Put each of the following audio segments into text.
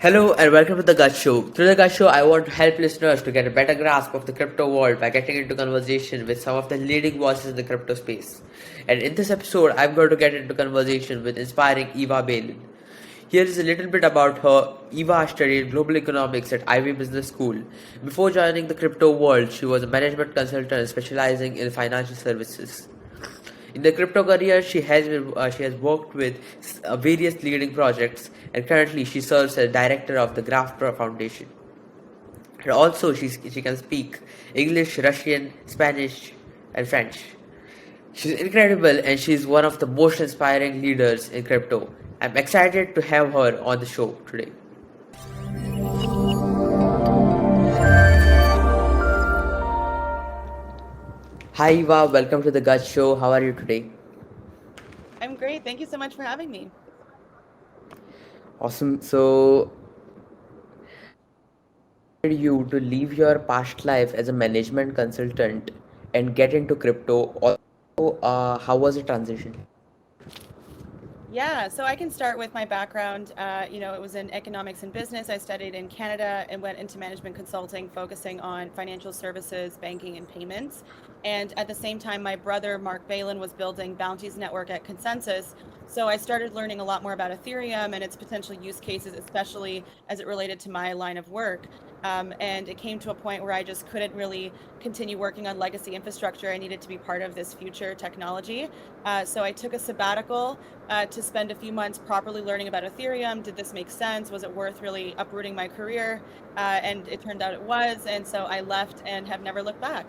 Hello and welcome to the Gaj Show. Through the Gaj Show, I want to help listeners to get a better grasp of the crypto world by getting into conversation with some of the leading voices in the crypto space. And in this episode, I'm going to get into conversation with inspiring Eva Beylin. Here is a little bit about her. Eva studied global economics at Ivey Business School. Before joining the crypto world, she was a management consultant specializing in financial services. In the crypto career, she has worked with various leading projects, and currently she serves as director of the Graph Foundation. And also, she can speak English, Russian, Spanish, and French. She's incredible, and she's one of the most inspiring leaders in crypto. I'm excited to have her on the show today. Hi Eva, welcome to the Gaj Show. How are you today? I'm great. Thank you so much for having me. Awesome. So, you to leave your past life as a management consultant and get into crypto? Also, how was the transition? Yeah, so I can start with my background. It was in economics and business. I studied in Canada and went into management consulting, focusing on financial services, banking, and payments. And at the same time, my brother, Mark Beylin, was building Bounty's network at Consensus. So I started learning a lot more about Ethereum and its potential use cases, especially as it related to my line of work. And it came to a point where I just couldn't really continue working on legacy infrastructure. I needed to be part of this future technology. So I took a sabbatical to spend a few months properly learning about Ethereum. Did this make sense? Was it worth really uprooting my career? And it turned out it was. And so I left and have never looked back.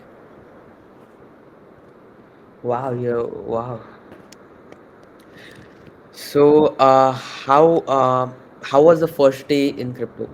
Wow, wow. So, how was the first day in crypto?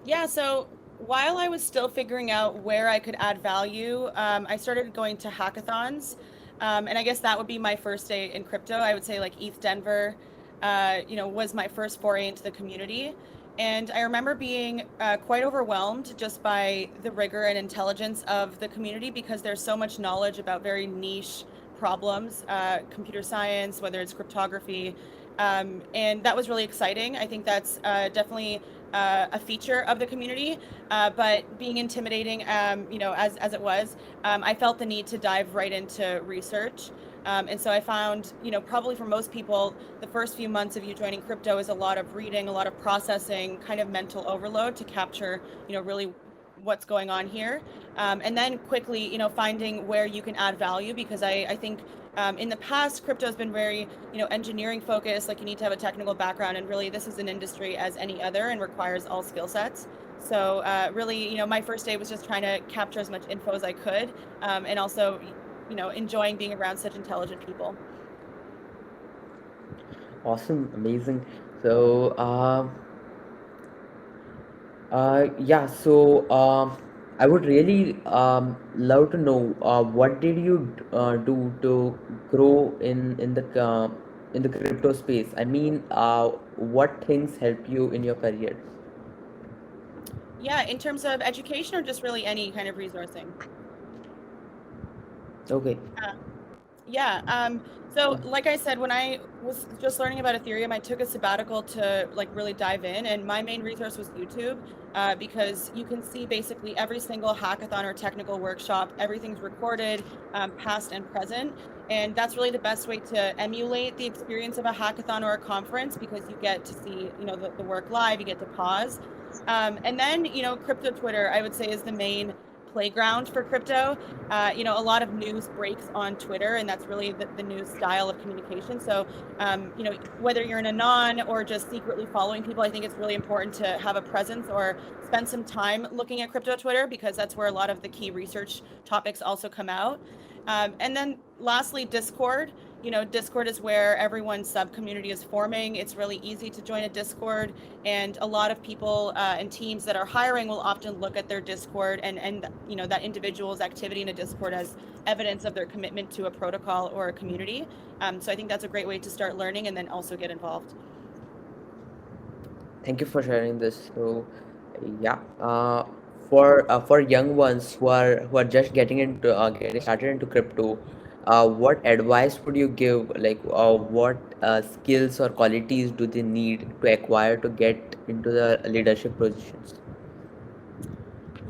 Yeah, so while I was still figuring out where I could add value, I started going to hackathons. And I guess that would be my first day in crypto. I would say like ETH Denver, was my first foray into the community. And I remember being quite overwhelmed just by the rigor and intelligence of the community because there's so much knowledge about very niche problems, computer science, whether it's cryptography. And that was really exciting. I think that's definitely a feature of the community, but being intimidating, as it was, I felt the need to dive right into research. And so I found, probably for most people, the first few months of you joining crypto is a lot of reading, a lot of processing, kind of mental overload to capture, really what's going on here. And then quickly, finding where you can add value because I think in the past, crypto has been very, engineering focused, like you need to have a technical background. And really, this is an industry as any other and requires all skill sets. So really, my first day was just trying to capture as much info as I could and also, enjoying being around such intelligent people. Awesome, amazing. So, yeah. So, I would really love to know what did you do to grow in the crypto space? I mean, what things help you in your career? Yeah, in terms of education or just really any kind of resourcing. Okay. Uh, Yeah. So like I said, when I was just learning about Ethereum, I took a sabbatical to like really dive in, and my main resource was YouTube, because you can see basically every single hackathon or technical workshop. Everything's recorded, past and present, and that's really the best way to emulate the experience of a hackathon or a conference because you get to see, the work live. You get to pause, and then crypto Twitter, I would say, is the main playground for crypto. A lot of news breaks on Twitter, and that's really the new style of communication. So, whether you're an anon or just secretly following people, I think it's really important to have a presence or spend some time looking at crypto Twitter because that's where a lot of the key research topics also come out. And then lastly, Discord. Discord is where everyone's sub community is forming. It's really easy to join a Discord, and a lot of people and teams that are hiring will often look at their Discord and that individual's activity in a Discord as evidence of their commitment to a protocol or a community. So I think that's a great way to start learning and then also get involved. Thank you for sharing this. So, yeah, for young ones who are just getting started into crypto, what advice would you give? Like, what skills or qualities do they need to acquire to get into the leadership positions?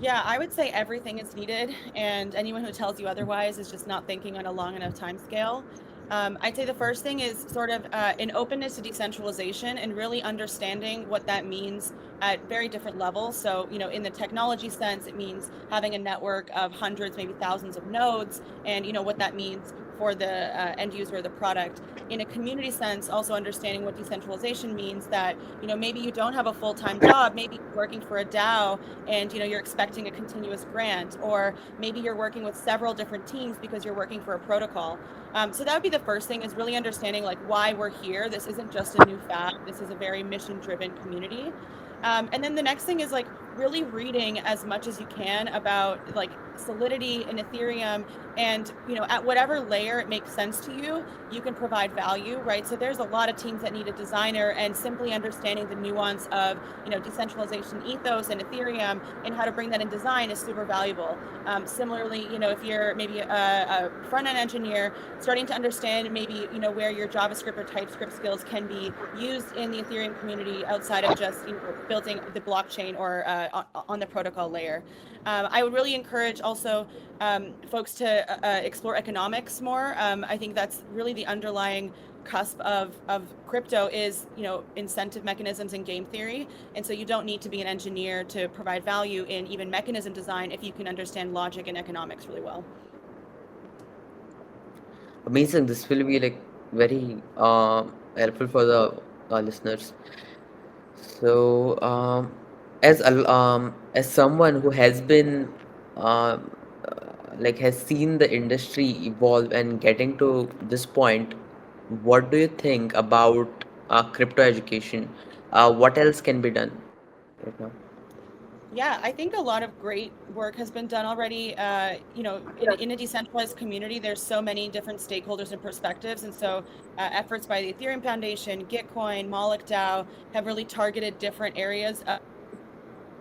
Yeah, I would say everything is needed, and anyone who tells you otherwise is just not thinking on a long enough time scale. I'd say the first thing is sort of an openness to decentralization and really understanding what that means at very different levels. So, in the technology sense, it means having a network of hundreds, maybe thousands of nodes, and what that means for the end user of the product. In a community sense, also understanding what decentralization means, that maybe you don't have a full-time job, maybe you're working for a DAO and you're expecting a continuous grant, or maybe you're working with several different teams because you're working for a protocol. So that would be the first thing, is really understanding like why we're here. This isn't just a new fad. This is a very mission driven community. And then the next thing is like really reading as much as you can about like Solidity and Ethereum, and at whatever layer it makes sense to you, you can provide value, right? So there's a lot of teams that need a designer, and simply understanding the nuance of decentralization ethos and Ethereum and how to bring that in design is super valuable. Similarly, if you're maybe a front end engineer, starting to understand maybe where your JavaScript or TypeScript skills can be used in the Ethereum community outside of just building the blockchain or on the protocol layer. I would really encourage also folks to explore economics more. I think that's really the underlying cusp of crypto is incentive mechanisms and game theory, and so you don't need to be an engineer to provide value in even mechanism design if you can understand logic and economics really well. Amazing. This will be like very helpful for the listeners. So, as someone who has been like has seen the industry evolve and getting to this point, what do you think about crypto education? What else can be done right now? Yeah, I think a lot of great work has been done already. In a decentralized community, there's so many different stakeholders and perspectives, and so efforts by the Ethereum Foundation, Gitcoin, Moloch DAO have really targeted different areas of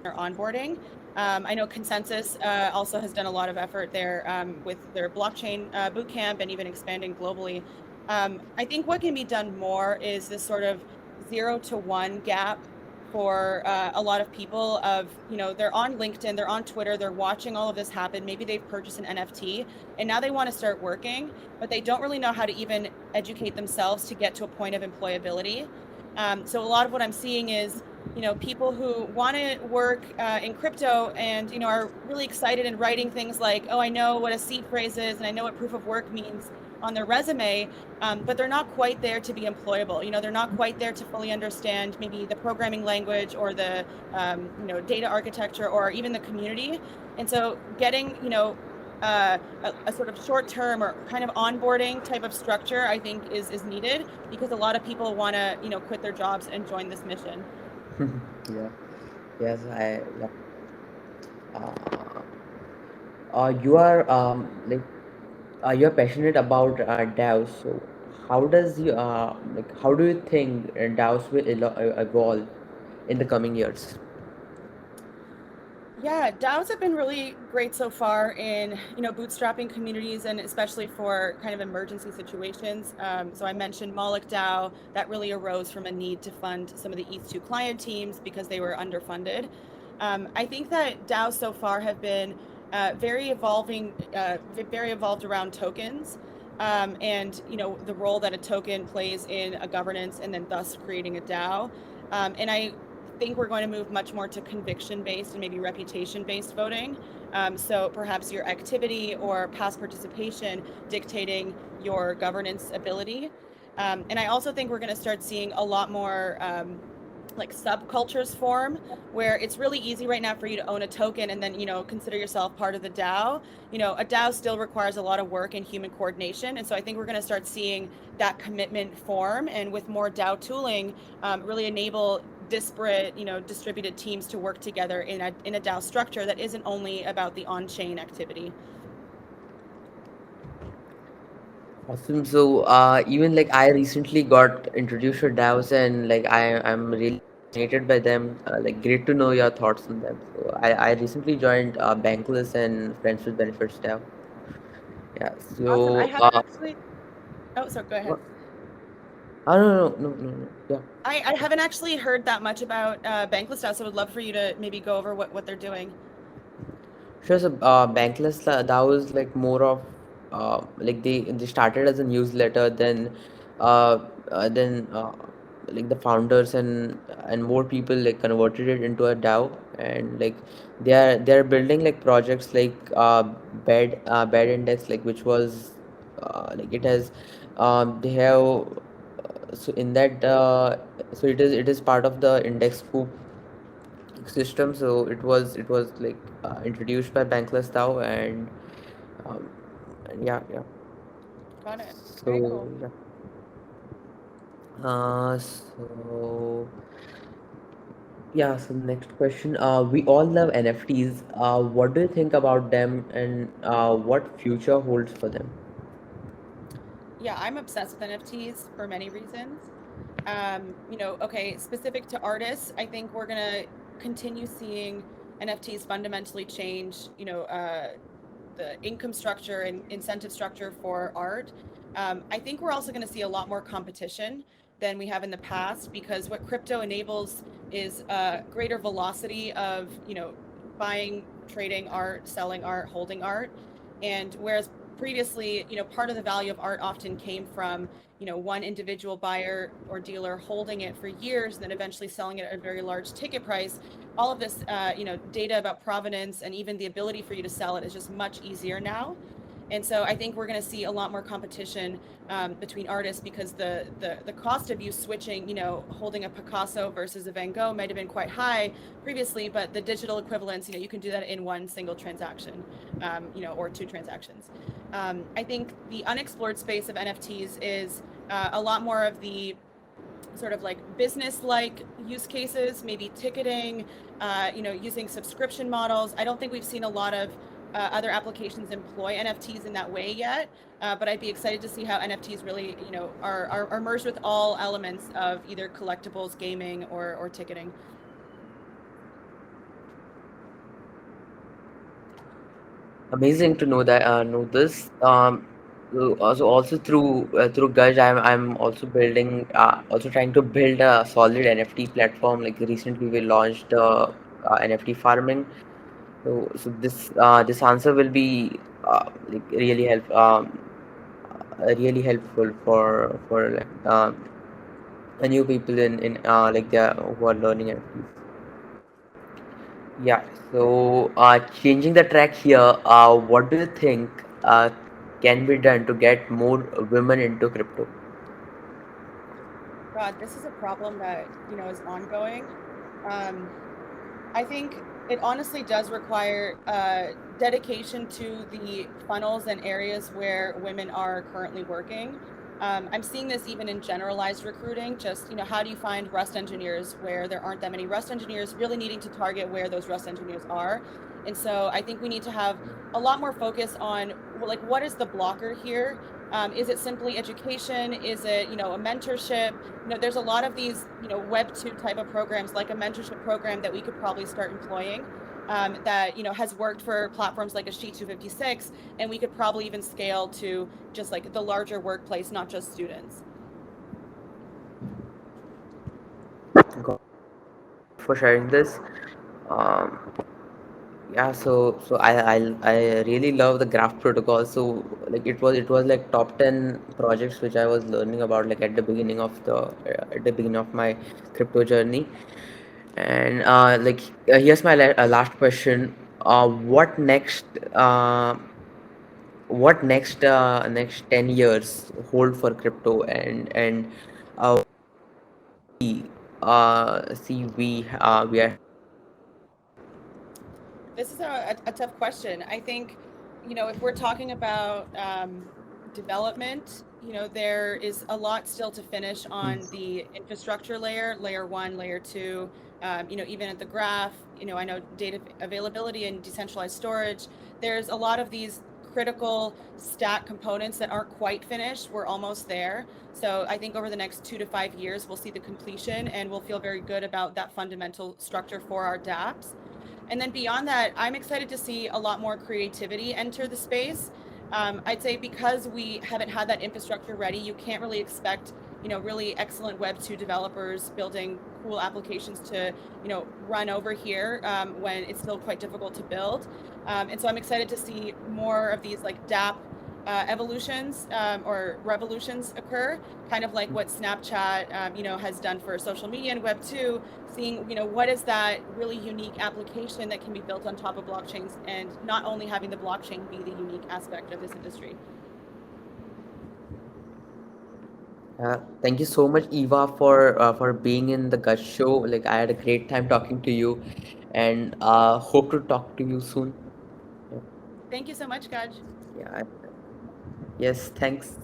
their onboarding. I know Consensus also has done a lot of effort there with their blockchain bootcamp and even expanding globally. I think what can be done more is this sort of 0 to 1 gap for a lot of people of, they're on LinkedIn, they're on Twitter, they're watching all of this happen. Maybe they've purchased an NFT and now they want to start working, but they don't really know how to even educate themselves to get to a point of employability. So a lot of what I'm seeing is, people who want to work in crypto and, are really excited and writing things like, oh, I know what a seed phrase is and I know what proof of work means on their resume, but they're not quite there to be employable. They're not quite there to fully understand maybe the programming language or the, data architecture or even the community. And so getting, a sort of short-term or kind of onboarding type of structure, I think is needed, because a lot of people want to, quit their jobs and join this mission. Yeah. Yes, I. Yeah. Uh, you are you're passionate about DAOs. So how do you think DAOs will evolve in the coming years? Yeah, DAOs have been really great so far in, bootstrapping communities, and especially for kind of emergency situations. So I mentioned Moloch DAO, that really arose from a need to fund some of the ETH2 client teams because they were underfunded. I think that DAOs so far have been very evolved around tokens. And the role that a token plays in a governance and then thus creating a DAO. And I think we're going to move much more to conviction-based and maybe reputation-based voting. So perhaps your activity or past participation dictating your governance ability. And I also think we're going to start seeing a lot more like subcultures form, where it's really easy right now for you to own a token and then consider yourself part of the DAO. A DAO still requires a lot of work and human coordination, and so I think we're going to start seeing that commitment form, and with more DAO tooling, really enable disparate, distributed teams to work together in a DAO structure that isn't only about the on-chain activity. Awesome. So, even like I recently got introduced to DAOs, and like I'm really fascinated by them. Like, great to know your thoughts on them. So, I recently joined Bankless and Friends with Benefits DAO. Yeah. Awesome. I So, haven't actually. Oh, so go ahead. what? No. Yeah. I haven't actually heard that much about Bankless stuff, so I would love for you to maybe go over what they're doing. Sure. So, Bankless, that was like more of like they started as a newsletter, uh, then like the founders and more people like converted it into a DAO, and like they are building like projects like bed index, like which was like it has they have so in that so it is part of the index scoop system. So it was like introduced by Bankless DAO, um, and yeah. Got it. Very So cool. yeah. So yeah. So next question. We all love NFTs. What do you think about them, and what future holds for them? Yeah, I'm obsessed with NFTs for many reasons. Okay, specific to artists, I think we're gonna continue seeing NFTs fundamentally change, the income structure and incentive structure for art. I think we're also going to see a lot more competition than we have in the past because what crypto enables is a greater velocity of, buying, trading art, selling art, holding art. And whereas previously, part of the value of art often came from, one individual buyer or dealer holding it for years and then eventually selling it at a very large ticket price. All of this, data about provenance and even the ability for you to sell it is just much easier now. And so I think we're going to see a lot more competition between artists because the cost of you switching, holding a Picasso versus a Van Gogh might have been quite high previously, but the digital equivalents, you can do that in one single transaction, or two transactions. I think the unexplored space of NFTs is a lot more of the sort of like business like use cases, maybe ticketing, using subscription models. I don't think we've seen a lot of other applications employ NFTs in that way yet, but I'd be excited to see how NFTs really, are merged with all elements of either collectibles, gaming, or ticketing. Amazing to know that know this. Also through Gaj, I'm also building also trying to build a solid NFT platform. Like recently we launched NFT farming. So this answer will be like really helpful for like the new people in like they are, who are learning NFTs. Yeah. So changing the track here, what do you think can be done to get more women into crypto? God, this is a problem that, is ongoing. Um, I think it honestly does require dedication to the funnels and areas where women are currently working. I'm seeing this even in generalized recruiting. Just, how do you find Rust engineers where there aren't that many Rust engineers, really needing to target where those Rust engineers are. And so I think we need to have a lot more focus on, well, like, what is the blocker here? Is it simply education? Is it, a mentorship? There's a lot of these, Web 2 type of programs, like a mentorship program that we could probably start employing. That has worked for platforms like a Sheet 256, and we could probably even scale to just like the larger workplace, not just students. Go for sharing this. Um, yeah. So I really love the graph protocol. So like it was like top 10 projects which I was learning about like at the beginning of my crypto journey. And here's my last question. What next? What next 10 years hold for crypto, and uh, we are. This is a tough question. I think, if we're talking about development, there is a lot still to finish on the infrastructure layer, layer one, layer two, even at the graph, I know data availability and decentralized storage. There's a lot of these critical stack components that aren't quite finished. We're almost there. So I think over the next 2 to 5 years, we'll see the completion and we'll feel very good about that fundamental structure for our dApps. And then beyond that, I'm excited to see a lot more creativity enter the space. I'd say because we haven't had that infrastructure ready, you can't really expect, really excellent Web2 developers building cool applications to, run over here when it's still quite difficult to build. And so I'm excited to see more of these like DApp evolutions or revolutions occur, kind of like what Snapchat, has done for social media and Web2, seeing, what is that really unique application that can be built on top of blockchains, and not only having the blockchain be the unique aspect of this industry. Thank you so much, Eva, for being in the Gaj Show. Like I had a great time talking to you, and hope to talk to you soon. Thank you so much, Gaj. Yeah. Yes. Thanks.